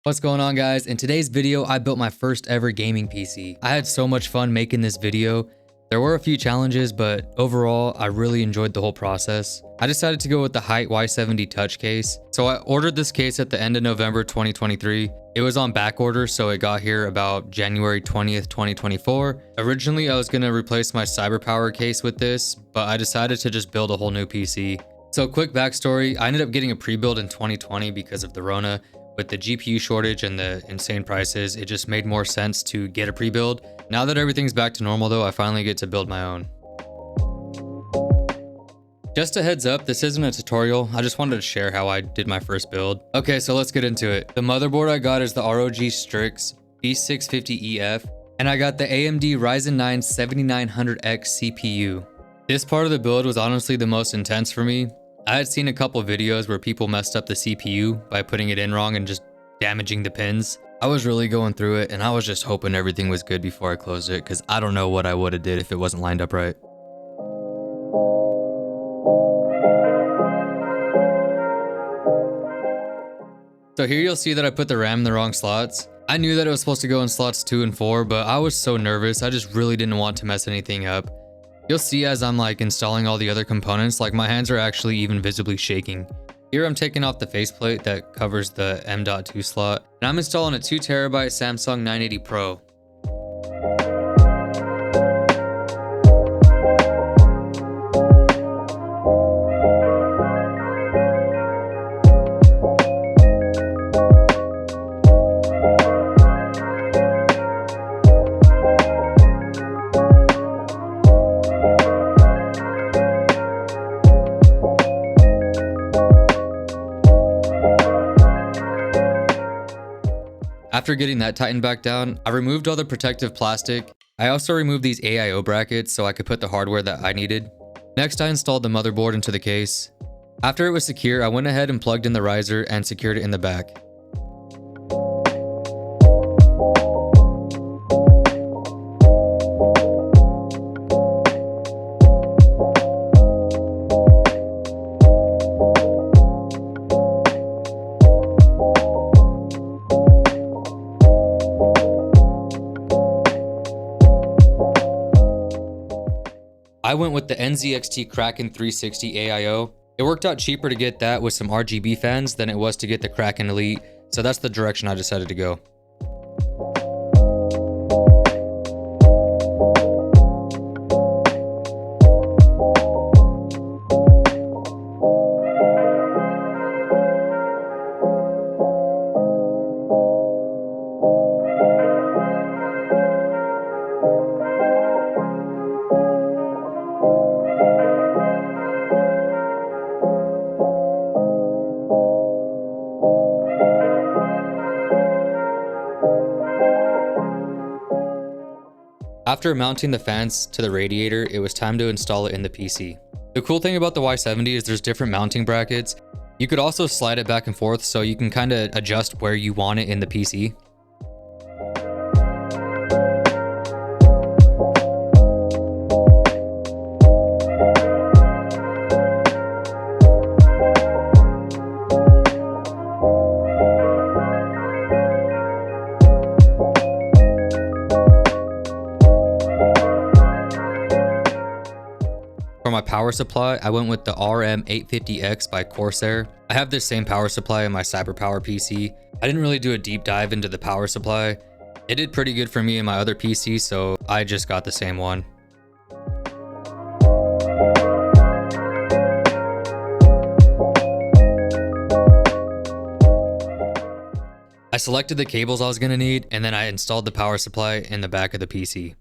What's going on, guys? In today's video, I built my first ever gaming PC. I had so much fun making this video. There were a few challenges, but overall, I really enjoyed the whole process. I decided to go with the HYTE Y70 touch case. So I ordered this case at the end of November 2023. It was on back order, so it got here about January 20th, 2024. Originally, I was going to replace my CyberPower case with this, but I decided to just build a whole new PC. So quick backstory, I ended up getting a pre-build in 2020 because of the Rona. With the GPU shortage and the insane prices, it just made more sense to get a pre-build. Now that everything's back to normal though, I finally get to build my own. Just a heads up, this isn't a tutorial. I just wanted to share how I did my first build. Okay, so let's get into it. The motherboard I got is the ROG Strix B650EF, and I got the AMD Ryzen 9 7900X CPU. This part of the build was honestly the most intense for me. I had seen a couple videos where people messed up the CPU by putting it in wrong and just damaging the pins. I was really going through it and I was just hoping everything was good before I closed it, because I don't know what I would have did if it wasn't lined up right. So here you'll see that I put the RAM in the wrong slots. I knew that it was supposed to go in slots 2 and 4, but I was so nervous. I just really didn't want to mess anything up. You'll see as I'm installing all the other components, my hands are actually even visibly shaking. Here I'm taking off the faceplate that covers the M.2 slot, and I'm installing a 2TB Samsung 980 Pro. After getting that tightened back down, I removed all the protective plastic. I also removed these AIO brackets so I could put the hardware that I needed. Next, I installed the motherboard into the case. After it was secure, I went ahead and plugged in the riser and secured it in the back. I went with the NZXT Kraken 360 AIO. It worked out cheaper to get that with some RGB fans than it was to get the Kraken Elite, so that's the direction I decided to go. After mounting the fans to the radiator, it was time to install it in the PC. The cool thing about the Y70 is there's different mounting brackets. You could also slide it back and forth so you can kind of adjust where you want it in the PC. For my power supply, I went with the RM850X by Corsair. I have this same power supply in my CyberPower PC. I didn't really do a deep dive into the power supply. It did pretty good for me in my other PC, so I just got the same one. I selected the cables I was going to need, and then I installed the power supply in the back of the PC.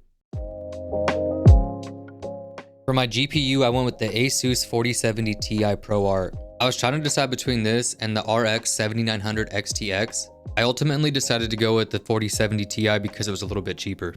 For my GPU, I went with the Asus 4070 Ti ProArt. I was trying to decide between this and the RX 7900 XTX. I ultimately decided to go with the 4070 Ti because it was a little bit cheaper.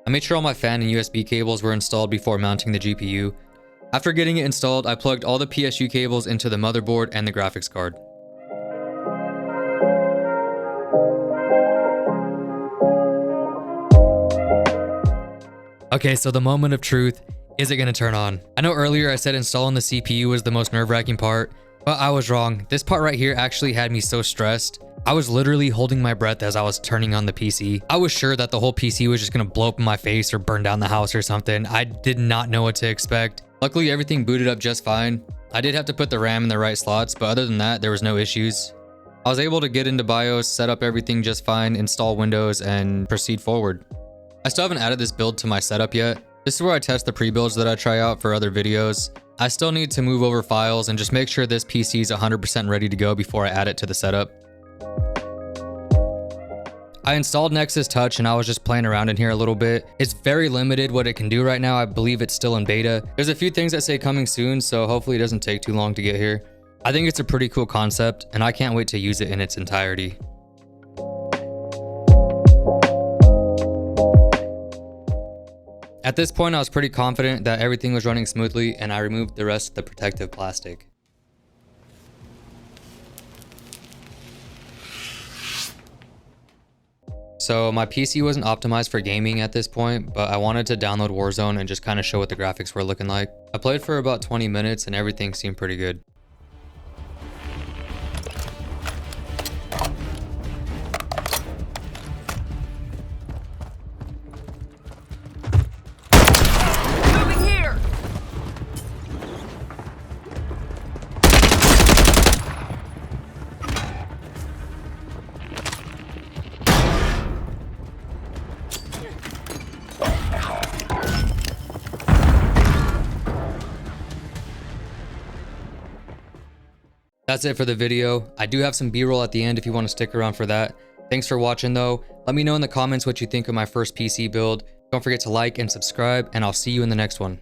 I made sure all my fan and USB cables were installed before mounting the GPU. After getting it installed, I plugged all the PSU cables into the motherboard and the graphics card. Okay, so the moment of truth, is it gonna turn on? I know earlier I said installing the CPU was the most nerve-wracking part, but I was wrong. This part right here actually had me so stressed. I was literally holding my breath as I was turning on the PC. I was sure that the whole PC was just gonna blow up in my face or burn down the house or something. I did not know what to expect. Luckily, everything booted up just fine. I did have to put the RAM in the right slots, but other than that, there was no issues. I was able to get into BIOS, set up everything just fine, install Windows, and proceed forward. I still haven't added this build to my setup yet. This is where I test the pre-builds that I try out for other videos. I still need to move over files and just make sure this PC is 100% ready to go before I add it to the setup. I installed Nexus Touch and I was just playing around in here a little bit. It's very limited what it can do right now. I believe it's still in beta. There's a few things that say coming soon, so hopefully it doesn't take too long to get here. I think it's a pretty cool concept and I can't wait to use it in its entirety. At this point, I was pretty confident that everything was running smoothly and I removed the rest of the protective plastic. So my PC wasn't optimized for gaming at this point, but I wanted to download Warzone and just kind of show what the graphics were looking like. I played for about 20 minutes and everything seemed pretty good. That's it for the video. I do have some B-roll at the end if you want to stick around for that. Thanks for watching though. Let me know in the comments what you think of my first PC build. Don't forget to like and subscribe, and I'll see you in the next one.